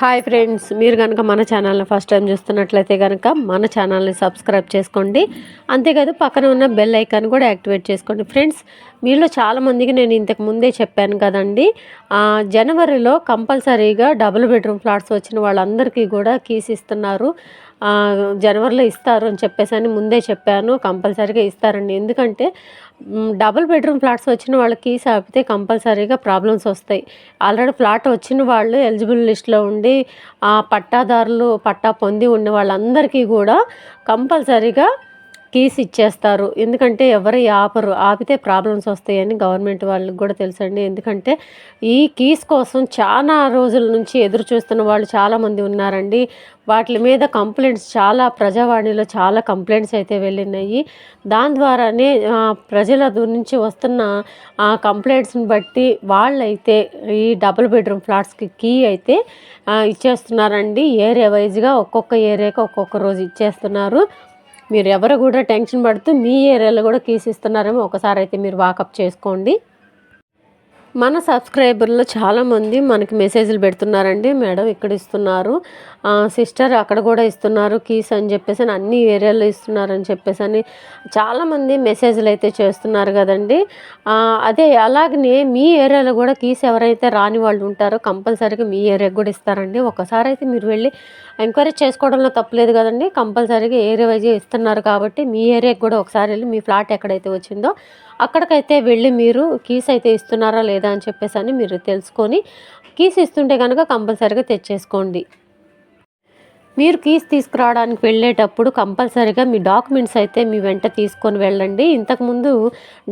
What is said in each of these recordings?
Hi friends, మీరు కనుక మన ఛానల్ని ఫస్ట్ టైం చూస్తున్నట్లయితే కనుక మన ఛానల్ని సబ్స్క్రైబ్ చేసుకోండి. అంతేకాదు పక్కన ఉన్న బెల్ ఐకాన్ కూడా యాక్టివేట్ చేసుకోండి. ఫ్రెండ్స్, మీలో చాలామందికి నేను ఇంతకు ముందే చెప్పాను కదండి, జనవరిలో కంపల్సరీగా డబుల్ బెడ్రూమ్ ఫ్లాట్స్ వచ్చిన వాళ్ళందరికీ కూడా కీస్ ఇస్తున్నారు. జనవరిలో ఇస్తారు అని చెప్పేసి అని ముందే చెప్పాను. కంపల్సరీగా ఇస్తారండి. ఎందుకంటే డబుల్ బెడ్రూమ్ ఫ్లాట్స్ వచ్చిన వాళ్ళకి కీస్ ఆపితే కంపల్సరీగా ప్రాబ్లమ్స్ వస్తాయి. ఆల్రెడీ ఫ్లాట్ వచ్చిన వాళ్ళు ఎలిజిబుల్ లిస్ట్లో ఉండి పట్టాదారులు పట్టా పొంది ఉన్న వాళ్ళందరికీ కూడా కంపల్సరీగా కీస్ ఇచ్చేస్తారు. ఎందుకంటే ఎవరు ఆపరు, ఆపితే ప్రాబ్లమ్స్ వస్తాయని గవర్నమెంట్ వాళ్ళకి కూడా తెలుసండి. ఎందుకంటే ఈ కీస్ కోసం చాలా రోజుల నుంచి ఎదురు చూస్తున్న వాళ్ళు చాలామంది ఉన్నారండి. వాటి మీద కంప్లైంట్స్ చాలా ప్రజావాణిలో చాలా కంప్లైంట్స్ అయితే వెళ్ళినాయి. దాని ద్వారానే ప్రజల నుంచి వస్తున్న కంప్లైంట్స్ని బట్టి వాళ్ళైతే ఈ డబుల్ బెడ్రూమ్ ఫ్లాట్స్కి కీ అయితే ఇచ్చేస్తున్నారండి. ఏరియా వైజ్గా ఒక్కొక్క ఏరియాకి ఒక్కొక్క రోజు ఇచ్చేస్తున్నారు. మీరు ఎవరు కూడా టెన్షన్ పడుతూ మీ ఏరియాలో కూడా కీస్ ఇస్తున్నారేమో ఒకసారి అయితే మీరు వాకప్ చేసుకోండి. మన సబ్స్క్రైబర్లు చాలామంది మనకి మెసేజ్లు పెడుతున్నారండి, మేడం ఇక్కడ ఇస్తున్నారు, సిస్టర్ అక్కడ కూడా ఇస్తున్నారు కీస్ అని చెప్పేసి అన్ని ఏరియాలో ఇస్తున్నారని చెప్పేసి అని చాలామంది మెసేజ్లు అయితే చేస్తున్నారు కదండి. అదే అలాగనే మీ ఏరియాలో కూడా కీస్ ఎవరైతే రాని వాళ్ళు ఉంటారో కంపల్సరీగా మీ ఏరియాకి కూడా ఇస్తారండి. ఒకసారి అయితే మీరు వెళ్ళి ఎంక్వైరీ చేసుకోవడంలో తప్పలేదు కదండి. కంపల్సరీగా ఏరియా వైజ్గా ఇస్తున్నారు కాబట్టి మీ ఏరియాకి కూడా ఒకసారి వెళ్ళి మీ ఫ్లాట్ ఎక్కడైతే వచ్చిందో అక్కడికైతే వెళ్ళి మీరు కీస్ అయితే ఇస్తున్నారా లేదా అని చెప్పేసి అని మీరు తెలుసుకొని కీస్ ఇస్తుంటే కనుక కంపల్సరీగా తెచ్చేసుకోండి. మీరు కీస్ తీసుకురావడానికి వెళ్ళేటప్పుడు కంపల్సరీగా మీ డాక్యుమెంట్స్ అయితే మీ వెంట తీసుకొని వెళ్ళండి. ఇంతకుముందు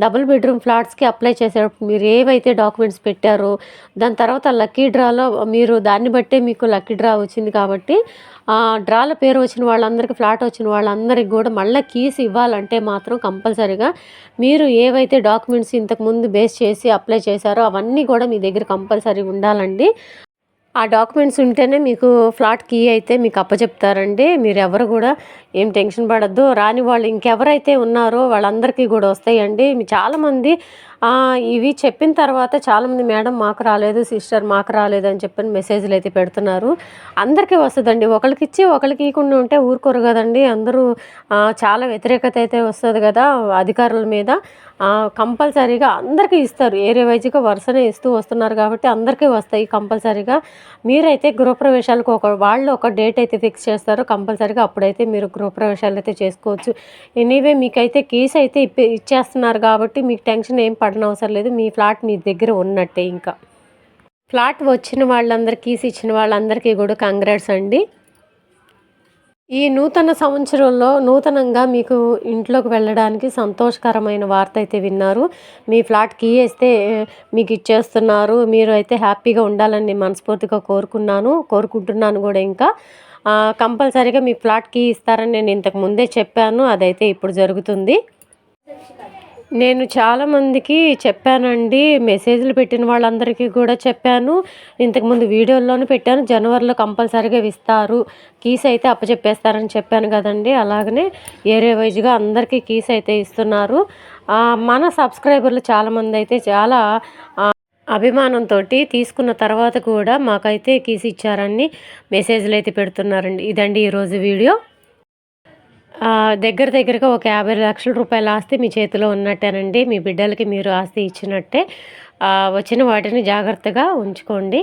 డబుల్ బెడ్రూమ్ ఫ్లాట్స్కి అప్లై చేసేటప్పుడు మీరు ఏవైతే డాక్యుమెంట్స్ పెట్టారో దాని తర్వాత లక్కీ డ్రాలో మీరు దాన్ని బట్టే మీకు లక్కీ డ్రా వచ్చింది కాబట్టి డ్రాలో పేరు వచ్చిన వాళ్ళందరికీ ఫ్లాట్ వచ్చిన వాళ్ళందరికీ కూడా మళ్ళీ కీస్ ఇవ్వాలంటే మాత్రం కంపల్సరీగా మీరు ఏవైతే డాక్యుమెంట్స్ ఇంతకుముందు బేస్ చేసి అప్లై చేశారో అవన్నీ కూడా మీ దగ్గర కంపల్సరీ ఉండాలండి. ఆ డాక్యుమెంట్స్ ఉంటేనే మీకు ఫ్లాట్ కీ అయితే మీకు అప్పచెప్తారండి. మీరు ఎవరు కూడా ఏం టెన్షన్ పడద్దు. రాని వాళ్ళు ఇంకెవరైతే ఉన్నారో వాళ్ళందరికీ కూడా వస్తాయండి. చాలామంది ఇవి చెప్పిన తర్వాత చాలామంది మేడం మాకు రాలేదు, సిస్టర్ మాకు రాలేదు అని చెప్పని మెసేజ్లు అయితే పెడుతున్నారు. అందరికీ వస్తుందండి. ఒకరికి ఇచ్చి ఒకరికి ఇవ్వకుండా ఉంటే ఊరుకోరు కదండి. అందరూ చాలా వ్యతిరేకత అయితే వస్తుంది కదా అధికారుల మీద. కంపల్సరీగా అందరికీ ఇస్తారు. ఏరియా వైజ్గా వరుసనే ఇస్తూ వస్తున్నారు కాబట్టి అందరికీ వస్తాయి కంపల్సరీగా. మీరైతే గృహప్రవేశాలకు వాళ్ళు ఒక డేట్ అయితే ఫిక్స్ చేస్తారు కంపల్సరీగా. అప్పుడైతే మీరు గృహప్రవేశాలు అయితే చేసుకోవచ్చు. ఎనీవే మీకైతే కీస్ అయితే ఇచ్చేస్తున్నారు కాబట్టి మీకు టెన్షన్ ఏం పడనవసరం లేదు. మీ ఫ్లాట్ మీ దగ్గర ఉన్నట్టే. ఇంకా ఫ్లాట్ వచ్చిన వాళ్ళందరికీ కీస్ ఇచ్చిన వాళ్ళందరికీ కూడా కంగ్రాట్స్ అండి. ఈ నూతన సంవత్సరంలో నూతనంగా మీకు ఇంట్లోకి వెళ్ళడానికి సంతోషకరమైన వార్త అయితే విన్నారు. మీ ఫ్లాట్ కీ వేస్తే మీకు ఇచ్చేస్తున్నారు. మీరు అయితే హ్యాపీగా ఉండాలని మనస్ఫూర్తిగా కోరుకుంటున్నాను కూడా. ఇంకా కంపల్సరీగా మీ ఫ్లాట్ కీ ఇస్తారని నేను ఇంతకు ముందే చెప్పాను. అదైతే ఇప్పుడు జరుగుతుంది. నేను చాలామందికి చెప్పానండి, మెసేజ్లు పెట్టిన వాళ్ళందరికీ కూడా చెప్పాను. ఇంతకుముందు వీడియోల్లోనూ పెట్టాను. జనవరిలో కంపల్సరీగా ఇస్తారు, కీస్ అయితే అప్పచెప్పేస్తారని చెప్పాను కదండి. అలాగనే ఏరియా వైజ్గా అందరికీ కీస్ అయితే ఇస్తున్నారు. మన సబ్స్క్రైబర్లు చాలామంది అయితే చాలా అభిమానంతో తీసుకున్న తర్వాత కూడా మాకైతే కీస్ ఇచ్చారని మెసేజ్లు అయితే పెడుతున్నారండి. ఇదండి ఈరోజు వీడియో. దగ్గరగా ఒక 50 లక్షల రూపాయల ఆస్తి మీ చేతిలో ఉన్నట్టేనండి. మీ బిడ్డలకి మీరు ఆస్తి ఇచ్చినట్టే. వచ్చిన వాటిని జాగ్రత్తగా ఉంచుకోండి.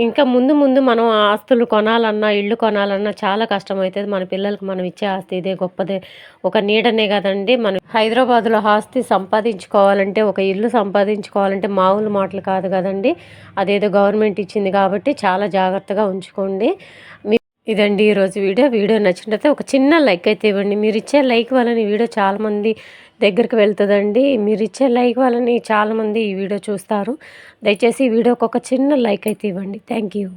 ఇంకా ముందు మనం ఆస్తులు కొనాలన్నా ఇల్లు కొనాలన్నా చాలా కష్టమవుతుంది. మన పిల్లలకి మనం ఇచ్చే ఆస్తి ఇదే గొప్పదే, ఒక నీడనే కదండి. మనం హైదరాబాద్లో ఆస్తి సంపాదించుకోవాలంటే, ఒక ఇల్లు సంపాదించుకోవాలంటే మామూలు మాటలు కాదు కదండి. అదేదో గవర్నమెంట్ ఇచ్చింది కాబట్టి చాలా జాగ్రత్తగా ఉంచుకోండి. ఇదండి ఈరోజు వీడియో నచ్చినట్లయితే ఒక చిన్న లైక్ అయితే ఇవ్వండి. మీరు ఇచ్చే లైక్ వలన ఈ వీడియో చాలామంది దగ్గరికి వెళ్తుందండి. మీరు ఇచ్చే లైక్ వలన చాలామంది ఈ వీడియో చూస్తారు. దయచేసి ఈ వీడియోకి ఒక చిన్న లైక్ అయితే ఇవ్వండి. Thank you.